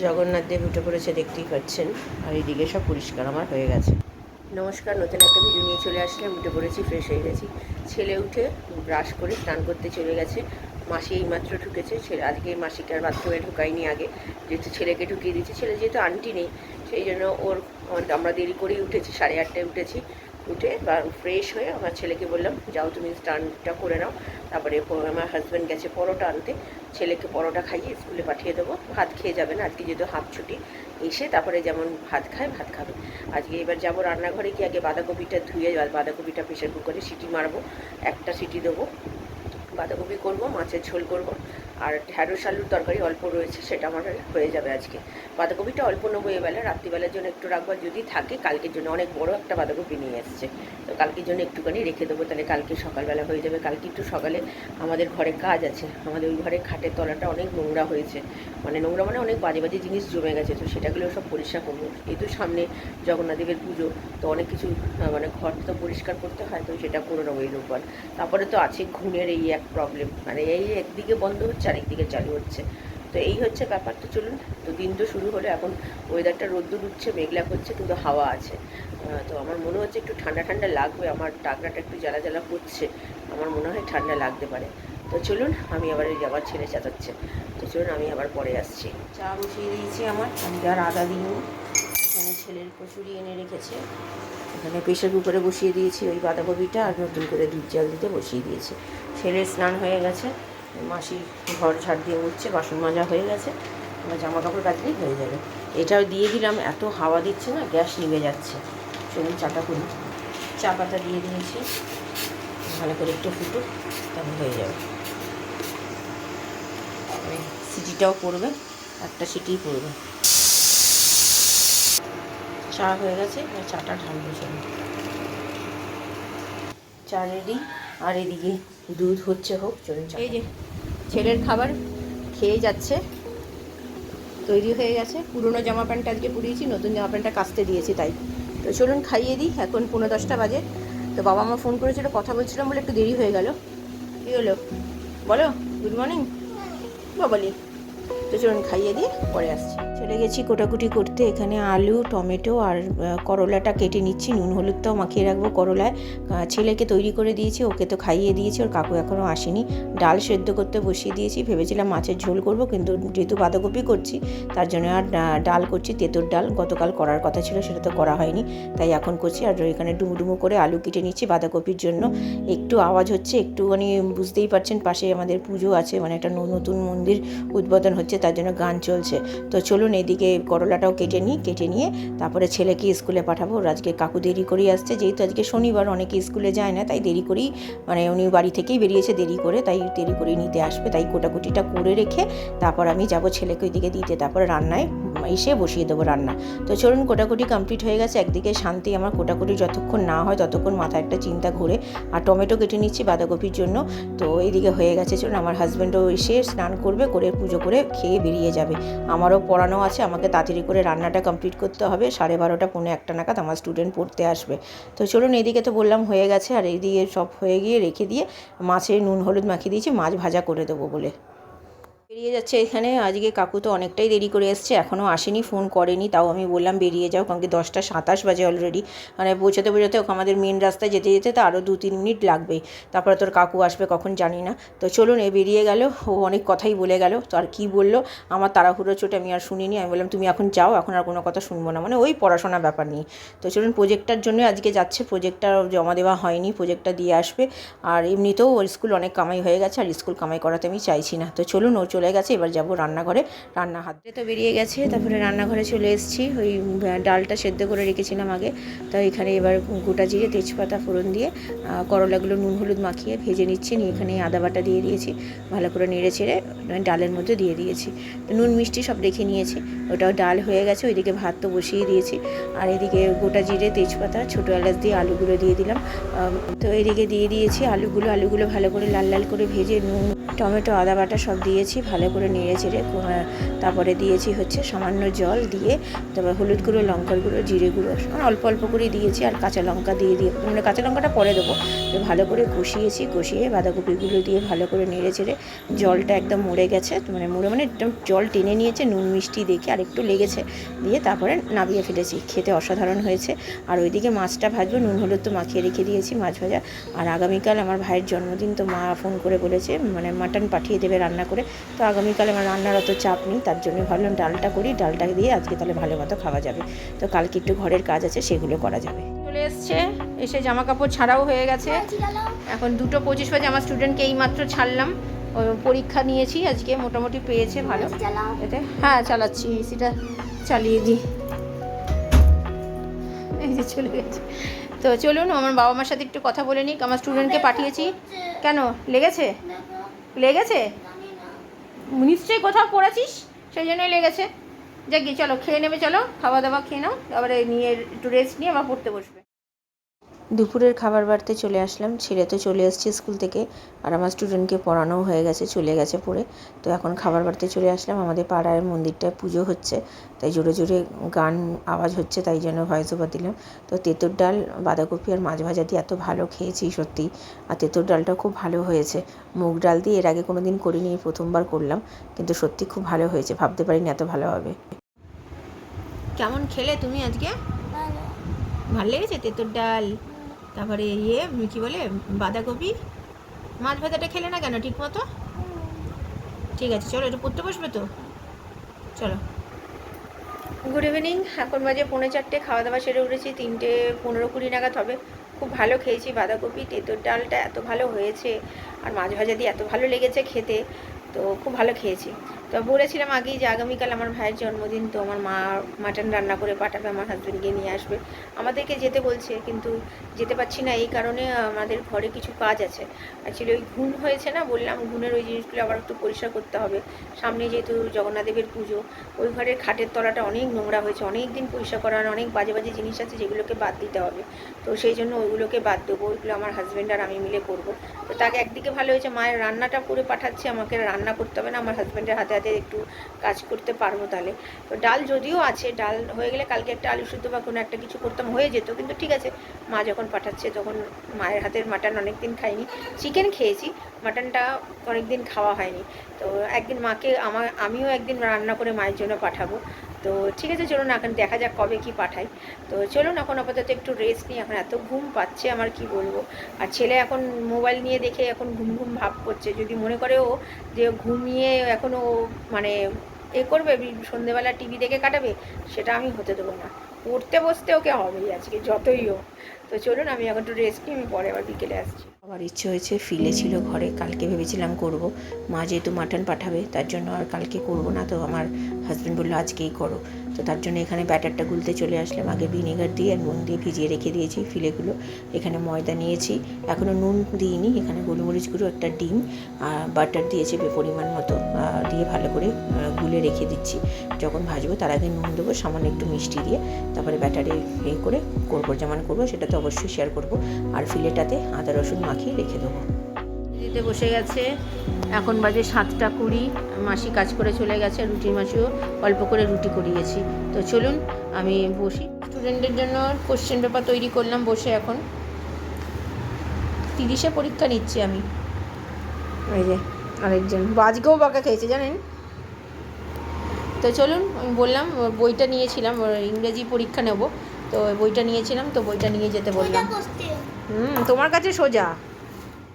জগন্নাথ দেব উঠে পড়েছে, দেখতেই পাচ্ছেন। আর এইদিকে সব পরিষ্কার আমার হয়ে গেছে। নমস্কার, নতুন একটা ভিডিও নিয়ে চলে আসলাম। উঠে পড়েছি, ফ্রেশ হয়ে গেছি। ছেলে উঠে ব্রাশ করে স্নান করতে চলে গেছে। মাসি এইমাত্র ঢুকেছে। ছেলে আজকে মাসিকে আর বাথরুমে ঢুকাইনি, আগে যেহেতু ছেলেকে ঢুকিয়ে দিয়েছি। ছেলে যেহেতু আন্টি নেই, সেই জন্য আমরা দেরি করেই উঠেছি, 8:30টায় উঠেছি। উঠে বা ফ্রেশ হয়ে আমার ছেলেকে বললাম, যাও তুমি স্নানটা করে নাও। তারপরে আমার হাজব্যান্ড গেছে পরোটা আনতে। ছেলেকে পরোটা খাইয়ে স্কুলে পাঠিয়ে দেবো। ভাত খেয়ে যাবে না, আজকে যেহেতু হাফ ছুটি। এসে তারপরে যেমন ভাত খায় ভাত খাবে। আজকে এবার যাবো রান্নাঘরে, কি আগে বাঁধাকপিটা ধুয়ে বাঁধাকপিটা প্রেশার কুকারে সিটি মারবো। একটা সিটি দেবো, বাঁধাকপি করব, মাছের ঝোল করব। আর ঢ্যাঁড়স আলুর তরকারি অল্প রয়েছে, সেটা আমার হয়ে যাবে আজকে। বাঁধাকপিটা অল্প নেবো এবেলা, রাত্রিবেলার জন্য একটু রাখবো। যদি থাকে কালকের জন্য, অনেক বড় একটা বাঁধাকপি নিয়ে এসছে, তো কালকের জন্য একটুখানি রেখে দেবো। তাহলে কালকে সকালবেলা হয়ে যাবে। কালকে একটু সকালে আমাদের ঘরে কাজ আছে। আমাদের ওই ঘরে খাটের তলাটা অনেক নোংরা হয়েছে, নোংরা অনেক বাজে বাজে জিনিস জমে গেছে। তো সেটাগুলো সব পরিষ্কার করবো। যেহেতু সামনে জগন্নাথদেবের পুজো, তো অনেক কিছু ঘর তো পরিষ্কার করতে হয়, তো সেটা করে নেবো এই রোববার। তারপরে তো আছে ঘুমের এই এক প্রবলেম, এই একদিকে বন্ধ হচ্ছে আর একদিকে চালু হচ্ছে। তো এই হচ্ছে ব্যাপার। তো চলুন, তো দিন তো শুরু হলো। এখন ওয়েদারটা রোদ্দুর উঠছে, মেঘলা করছে, কিন্তু হাওয়া আছে। তো আমার মনে হচ্ছে একটু ঠান্ডা ঠান্ডা লাগবে। আমার টাকরাটা একটু জ্বালা জ্বালা করছে, আমার মনে হয় ঠান্ডা লাগতে পারে। তো চলুন, আমি আবার ছেলে চেঁচাচ্ছে। তো চলুন, আমি আবার পরে আসছি। চা বসিয়ে দিয়েছি আমার, আমি আর আদা দিইনি। এখানে ছেলের কচুরি এনে রেখেছে, এখানে প্রেশার কুকারে বসিয়ে দিয়েছি ওই বাঁধাকপিটা, আর নতুন করে দুধ জল দিতে বসিয়ে দিয়েছি। ছেলের স্নান হয়ে গেছে, মাসির ঘর ঝাড় দিয়ে উঠছে, বাসন মাজা হয়ে গেছে, এবার জামা কাপড় কাচলেই হয়ে যাবে। এটাও দিয়ে দিলাম, এত হাওয়া দিচ্ছে না, গ্যাস নিভে যাচ্ছে। চলুন চাটা করি। চা পাতা দিয়ে দিয়েছি, ভালো করে একটু ফুটুক, তাহলে হয়ে যাবে। সিটিটাও পড়বে, একটা সিটিই পড়বে। চা হয়ে গেছে, চাটা ঢালবো। চলুন, চা রেডি, আর এদিকে দুধ হচ্ছে, হোক। চলুন, এই যে ছেলের খাবার খেয়ে যাচ্ছে, তৈরি হয়ে গেছে। পুরনো জামা প্যান্টটা আজকে পুড়িয়েছি, নতুন জামা প্যান্টটা কাচতে দিয়েছি, তাই। তো চলুন খাইয়ে দিই। এখন 9:45 বাজে। তো বাবা মা ফোন করেছিল, কথা বলছিলাম বলে একটু দেরি হয়ে গেল। কী হলো বলো? গুড মর্নিং বাবালি। তো চলুন খাইয়ে দিয়ে পরে আসছি। চলে গেছি কোটাকুটি করতে। এখানে আলু, টমেটো আর করলাটা কেটে নিচ্ছি। নুন হলুদটাও মাখিয়ে রাখবো করলায়। ছেলেকে তৈরি করে দিয়েছি, ওকে তো খাইয়ে দিয়েছি, ওর কাকু এখনও আসেনি। ডাল সেদ্ধ করতে বসিয়ে দিয়েছি। ভেবেছিলাম মাছের ঝোল করব, কিন্তু যেহেতু বাঁধাকপি করছি তার জন্য আর ডাল করছি, তেঁতুর ডাল। গতকাল করার কথা ছিল, সেটা তো করা হয়নি, তাই এখন করছি। আর এখানে ডুমো করে আলু কেটে নিচ্ছি বাঁধাকপির জন্য। একটু আওয়াজ হচ্ছে, একটুখানি বুঝতেই পারছেন, পাশে আমাদের পুজো আছে, একটা নতুন মন্দির উদ্বোধন হচ্ছে, তার জন্য গান চলছে। তো চলুন এদিকে করলাটাও কেটে নিয়ে তারপরে ছেলেকে স্কুলে পাঠাবো। আজকে কাকু দেরি করেই আসছে, যেহেতু আজকে শনিবার, অনেকে স্কুলে যায় না, তাই দেরি করেই, উনি বাড়ি থেকেই বেরিয়েছে দেরি করে, তাই দেরি করেই নিতে আসবে। তাই কোটাকুটিটা করে রেখে তারপর আমি যাব ছেলেকে ওইদিকে দিতে, তারপরে রান্নায় এসে বসিয়ে দেবো রান্না। তো চলুন, কোটাকুটি কমপ্লিট হয়ে গেছে। একদিকে শান্তি, আমার কোটাকুটি যতক্ষণ না হয় ততক্ষণ মাথায় একটা চিন্তা ঘুরে। আর টমেটো কেটে নিচ্ছি বাঁধাকপির জন্য। তো এইদিকে হয়ে গেছে। চলুন, আমার হাজব্যান্ডও এসে স্নান করবে, করে পুজো করে খেয়ে বেরিয়ে যাবে। আমারও পড়ানো আছে, আমাকে তাড়াতাড়ি করে রান্নাটা কমপ্লিট করতে হবে। 12:30 পৌনে 1 নাগাদ আমার স্টুডেন্ট পড়তে আসবে। তো চলুন, এইদিকে তো বললাম হয়ে গেছে, আর এইদিকে সব হয়ে গিয়ে রেখে দিয়ে মাছে নুন হলুদ মাখিয়ে দিয়েছি, মাছ ভাজা করে দেবো বলে বেরিয়ে যাচ্ছে। এখানে আজকে কাকু তো অনেকটাই দেরি করে এসছে, এখনও আসেনি, ফোন করেনি, তাও আমি বললাম বেরিয়ে যাও, কারণ কি 10:27 বাজে অলরেডি। পৌঁছাতে ওকে আমাদের মেন রাস্তায় যেতে যেতে তো আরও 2-3 মিনিট লাগবেই। তারপরে তোর কাকু আসবে কখন জানি না। তো চলুন, বেরিয়ে গেল। ও অনেক কথাই বলে গেল। তো আর কী বললো, আমার তাড়াহুড়ো চোটে আমি আর শুনিনি। আমি বললাম তুমি এখন যাও, এখন আর কোনো কথা শুনবো না, ওই পড়াশোনা ব্যাপার নিয়ে। তো চলুন, প্রজেক্টটার জন্য আজকে যাচ্ছে, প্রজেক্টটা জমা দেওয়া হয়নি, প্রজেক্টটা দিয়ে আসবে। আর এমনিতেও ওর স্কুল অনেক কামাই হয়ে গেছে, আর স্কুল কামাই করাতে আমি চাইছি না। তো চলুন, ও চলে গেছে, এবার যাবো রান্নাঘরে। রান্না হাতে তো বেরিয়ে গেছে, তারপরে রান্নাঘরে চলে এসেছি। ওই ডালটা সেদ্ধ করে রেখেছিলাম আগে, তো এখানে এবার গোটা জিরে তেজপাতা ফোড়ন দিয়ে করলাগুলো নুন হলুদ মাখিয়ে ভেজে নিচ্ছি। এখানে আদা বাটা দিয়ে দিয়েছি, ভালো করে নেড়ে ছেড়ে ডালের মধ্যে দিয়ে দিয়েছি। নুন মিষ্টি সব রেখে নিয়েছি, ওটাও ডাল হয়ে গেছে। ওইদিকে ভাত তো বসিয়ে দিয়েছি, আর এদিকে গোটা জিরে তেজপাতা ছোটো এলাচ দিয়ে আলুগুলো দিয়ে দিলাম। তো এদিকে দিয়ে দিয়েছি আলুগুলো ভালো করে লাল লাল করে ভেজে নুন টমেটো আদা বাটা সব দিয়েছি, ভালো করে নেড়ে চেড়ে তারপরে দিয়েছি হচ্ছে সামান্য জল দিয়ে, তারপর হলুদ গুঁড়ো, লঙ্কার গুঁড়ো, জিরে গুঁড়ো অল্প অল্প করেই দিয়েছি, আর কাঁচা লঙ্কা দিয়ে মানে কাঁচা লঙ্কাটা পরে দেবো। তো ভালো করে কষিয়ে বাঁধাকপিগুলো দিয়ে ভালো করে নেড়ে চেড়ে জলটা একদম মরে গেছে, মানে একদম জল টেনে নিয়েছে, নুন মিষ্টি দেখে আর একটু লেগেছে, দিয়ে তারপরে নামিয়ে ফেলেছি। খেতে অসাধারণ হয়েছে। আর ওইদিকে মাছটা ভাজবো, নুন হলুদ তো মাখিয়ে রেখে দিয়েছি মাছ ভাজা। আর আগামীকাল আমার ভাইয়ের জন্মদিন, তো মা ফোন করে বলেছে মানে মাটন পাঠিয়ে দেবে রান্না করে। তো আগামীকাল আমার রান্নার অত চাপ নেই, তার জন্য ভাবলাম ডালটা করি, ডালটা দিয়ে আজকে তাহলে ভালো মতো খাওয়া যাবে। তো কালকে একটু ঘরের কাজ আছে, সেগুলো করা যাবে। চলে এসছে, এসে জামা কাপড় ছাড়াও হয়ে গেছে। এখন 2:25 বাজে। আমার স্টুডেন্টকে এইমাত্র ছাড়লাম, পরীক্ষা নিয়েছি আজকে, মোটামুটি পেয়েছে ভালো। এতে হ্যাঁ চালাচ্ছি, সেটা চালিয়ে দিই। এই যে চলে গেছে। তো চলুন আমার বাবা মার সাথে একটু কথা বলে নিক। আমার স্টুডেন্টকে পাঠিয়েছি। কেন লেগেছে? লেগেছে নিশ্চয়ই কোথাও পড়েছিস, সেই জন্যই লেগেছে। যাক গিয়ে চলো খেয়ে নেবে, চলো খাওয়া দাওয়া খেয়ে নাও, তারপরে নিয়ে একটু রেস্ট নিয়ে আবার পড়তে বসবে। দুপুরের খাবার বাড়তে চলে আসলাম। ছেলে তো চলে এসছে স্কুল থেকে, আর আমার স্টুডেন্টকে পড়ানোও হয়ে গেছে, চলে গেছে পড়ে। তো এখন খাবার বাড়তে চলে আসলাম। আমাদের পাড়ায় মন্দিরটায় পুজো হচ্ছে, তাই জোরে জোরে গান আওয়াজ হচ্ছে, তাই জন্য ভয়েস ওভার দিলাম। তো তেঁতুর ডাল, বাঁধাকপি আর মাছ ভাজা দিয়ে এত ভালো খেয়েছি সত্যি। আর তেঁতুর ডালটাও খুব ভালো হয়েছে। মুগ ডাল দিয়ে এর আগে কোনো দিন করিনি, প্রথমবার করলাম, কিন্তু সত্যি খুব ভালো হয়েছে, ভাবতে পারিনি এত ভালো হবে। কেমন খেলে তুমি আজকে? ভালো লেগেছে তেঁতুর ডাল, তারপরে কী বলে বাঁধাকপি, মাছ ভাজাটা খেলে না কেন ঠিক মতো? ঠিক আছে চলো, একটু পড়তে বসবে তো, চলো। গুড ইভিনিং, এখন বাজে 3:45, খাওয়া দাওয়া সেরে উঠেছি 3:15-20 নাগাদ হবে। খুব ভালো খেয়েছি। বাঁধাকপি তেঁতুর ডালটা এত ভালো হয়েছে, আর মাছ ভাজা দিয়ে এত ভালো লেগেছে খেতে, তো খুব ভালো খেয়েছি। তো বলেছিলাম আগেই যে আগামীকাল আমার ভাইয়ের জন্মদিন, তো আমার মা মাটন রান্না করে পাঠাবে, আমার হাজব্যান্ডকে নিয়ে আসবে। আমাদেরকে যেতে বলছে, কিন্তু যেতে পারছি না এই কারণে আমাদের ঘরে কিছু কাজ আছে। অ্যাকচুয়ালি ওই ঘুণ হয়েছে না, বললাম ঘুণের ওই জিনিসগুলো আবার একটু পরিষ্কার করতে হবে। সামনে যেহেতু জগন্নাথদেবের পুজো, ওই ঘরের খাটের তলাটা অনেক নোংরা হয়েছে, অনেক দিন পরিষ্কার করার, অনেক বাজে বাজে জিনিস আছে যেগুলোকে বাদ দিতে হবে। তো সেই জন্য ওইগুলোকে বাদ দেবো, ওইগুলো আমার হাজব্যান্ড আর আমি মিলে করবো। তো তাকে একদিকে ভালো হয়েছে, মায়ের রান্নাটা করে পাঠাচ্ছে, আমাকে রান্না করতে হবে না, আমার হাজব্যান্ডের হাতে হাতে একটু কাজ করতে পারবো তাহলে। তো ডাল যদিও আছে, ডাল হয়ে গেলে কালকে একটা আলু সিদ্ধ বা কোনো একটা কিছু করতাম, হয়ে যেত, কিন্তু ঠিক আছে মা যখন পাঠাচ্ছে তখন। মায়ের হাতের মাটন অনেক দিন খাইনি, চিকেন খেয়েছি, মাটনটা অনেক দিন খাওয়া হয়নি। তো একদিন মাকে আমিও একদিন রান্না করে মায়ের জন্য পাঠাবো। তো ঠিক আছে চলুন, এখন দেখা যাক কবে কি পাঠাই। তো চলুন এখন আপাতত একটু রেস্ট নিই, এখন এত ঘুম পাচ্ছে আমার কি বলবো। আর ছেলে এখন মোবাইল নিয়ে দেখে এখন ঘুম ঘুম ভাব করছে, যদি মনে করে ও যে ঘুমিয়ে এখনও মানে করবে, সন্ধেবেলা টিভি দেখে কাটাবে, সেটা আমি হতে দেবো না। পড়তে বসতে ওকে হবেই আজকে যতই হোক। তো চলুন আমি এখন একটু রেস্ট নিই, আমি পরে আবার বিকেলে আসছি। আমার ইচ্ছে হয়েছে, ফিলে ছিল ঘরে, কালকে ভেবেছিলাম করব, মা যেহেতু মাটন পাঠাবে তার জন্য আর কালকে করব না। তো আমার হাজব্যান্ড বললো আজকেই করো। তো তার জন্য এখানে ব্যাটারটা গুলতে চলে আসলাম। আগে ভিনেগার দিয়ে আর নুন দিয়ে ভিজিয়ে রেখে দিয়েছি ফিলেগুলো। এখানে ময়দা নিয়েছি, এখনও নুন দিইনি। এখানে গোলমরিচ গুঁড়ো, একটা ডিম, বাটার দিয়েছি পরিমাণ মতো, দিয়ে ভালো করে গুলে রেখে দিচ্ছি। যখন ভাজবো তার আগে নুন দেবো, সামান্য একটু মিষ্টি দিয়ে, তারপরে ব্যাটারে করে করবো, যেমন করবো সেটা তো অবশ্যই শেয়ার করব। আর ফিলেটাতে আদা রসুন মাখিয়ে রেখে দেবো। দিতে বসে গেছে, এখন বাজে 7:20। মাসি কাজ করে চলে গেছে, রুটির মাসিও অল্প করে রুটি করিয়েছি। তো চলুন আমি বসি। স্টুডেন্টের জন্য কোশ্চেন পেপার তৈরি করলাম বসে, এখন 30-এ পরীক্ষা নিচ্ছি আমি। এই যে আরেকজন আজকেও বাঁকা খেয়েছে জানেন। তো চলুন, আমি বললাম বইটা নিয়েছিলাম, ইংরেজি পরীক্ষা নেব, তো বইটা নিয়েছিলাম, তো বইটা নিয়ে যেতে বললাম। তোমার কাছে সোজা।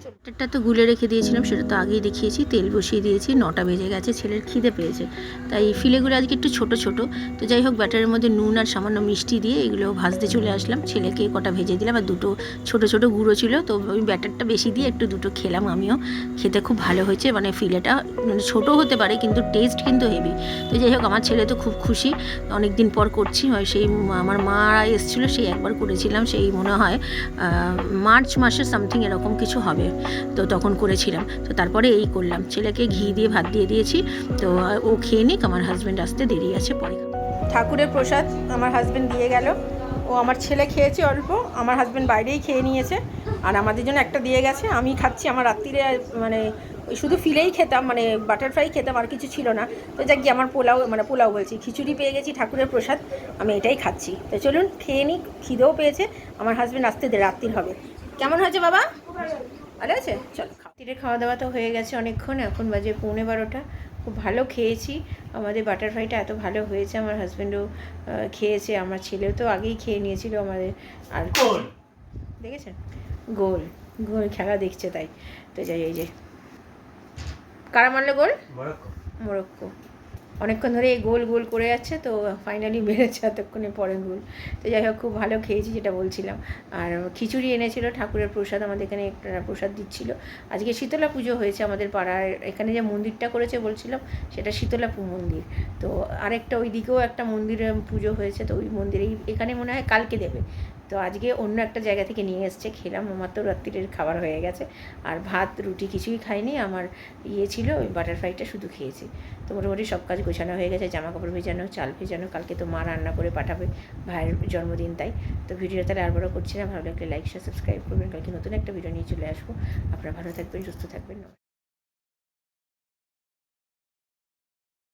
ব্যাটারটা তো গুলে রেখে দিয়েছিলাম, সেটা তো আগেই দেখিয়েছি। তেল বসিয়ে দিয়েছি, 9টা বেজে গেছে, ছেলের খিদে পেয়েছে, তাই ফিলেগুলো আজকে একটু ছোট ছোট। তো যাই হোক, ব্যাটারের মধ্যে নুন আর সামান্য মিষ্টি দিয়ে এগুলো ভাজতে চলে আসলাম। ছেলেকে কটা ভেজে দিলাম, আর 2টো ছোট ছোট গুঁড়ো ছিল, তো ওই ব্যাটারটা বেশি দিয়ে একটু 2টো খেলাম আমিও। খেতে খুব ভালো হয়েছে, মানে ফিলেটা মানে ছোটো হতে পারে কিন্তু টেস্ট কিন্তু হেভি। তো যাই হোক, আমার ছেলে তো খুব খুশি, অনেক দিন পর করছি। সেই আমার মা এসেছিলো, সেই একবার করেছিলাম, সেই মনে হয় মার্চ মাসে সামথিং এরকম কিছু হবে, তো তখন করেছিলাম। তো তারপরে এই করলাম, ছেলেকে ঘি দিয়ে ভাত দিয়ে দিয়েছি। তো ও খেয়ে নিক, আমার হাজব্যান্ড আসতে দেরি আছে, পরে। ঠাকুরের প্রসাদ আমার হাজব্যান্ড দিয়ে গেল, ও আমার ছেলে খেয়েছে অল্প, আমার হাজব্যান্ড বাইরেই খেয়ে নিয়েছে, আর আমাদের জন্য একটা দিয়ে গেছে। আমি খাচ্ছি, আমার রাত্রিরে মানে ওই শুধু ফিলেই খেতাম, মানে বাটারফ্লাই খেতাম, আর কিছু ছিল না। তো যাক গিয়ে আমার পোলাও বলছি, খিচুড়ি পেয়ে গেছি, ঠাকুরের প্রসাদ, আমি এটাই খাচ্ছি। তো চলুন খেয়ে নিই, খিদেও পেয়েছে। আমার হাজব্যান্ড আসতে রাত্রির হবে। কেমন হয়েছে বাবা? ভালো আছে? চলো রাত্রিরে খাওয়া দাওয়া তো হয়ে গেছে অনেকক্ষণ, এখন বাজে 11:15। খুব ভালো খেয়েছি, আমাদের বাটারফ্লাইটা এত ভালো হয়েছে। আমার হাজব্যান্ডও খেয়েছে, আমার ছেলেও তো আগেই খেয়ে নিয়েছিল আমাদের। আর দেখেছেন গোল গোল খেলা দেখছে তাই। তো যাই, এই যে কারা মারলো গোল? মরক্কো। অনেকক্ষণ ধরে এই গোল গোল করে যাচ্ছে, তো ফাইনালি মেরেছে এতক্ষণে পরে গোল। তো যাই হোক খুব ভালো খেয়েছি, যেটা বলছিলাম। আর খিচুড়ি এনেছিল ঠাকুরের প্রসাদ, আমাদের এখানে একটা প্রসাদ দিচ্ছিল। আজকে শীতলা পুজো হয়েছে আমাদের পাড়ার এখানে, যে মন্দিরটা করেছে বলছিলাম সেটা শীতলা মন্দির। তো আরেকটা ওই দিকেও একটা মন্দিরে পুজো হয়েছে, তো ওই মন্দিরেই এখানে মনে হয় কালকে দেবে। তো আজকে অন্য একটা জায়গা থেকে নিয়ে এসছে, খেলাম। আমার তো রাত্রিরের খাবার হয়ে গেছে, আর ভাত রুটি কিছুই খাইনি। আমার ছিল ওই বাটারফ্লাইটা শুধু খেয়েছি। তো মোটামুটি সব কাজ গোছানো হয়ে গেছে, জামা কাপড় ভেজানো, চাল ভেজানো, কালকে তো মা রান্না করে পাঠাবে, ভাইয়ের জন্মদিন তাই। তো ভিডিওটা তাহলে আর বড় করছি না, ভালো লাগলে লাইক শেয়ার সাবস্ক্রাইব করবেন। কালকে নতুন একটা ভিডিও নিয়ে চলে আসবো। আপনারা ভালো থাকবেন, সুস্থ থাকবেন।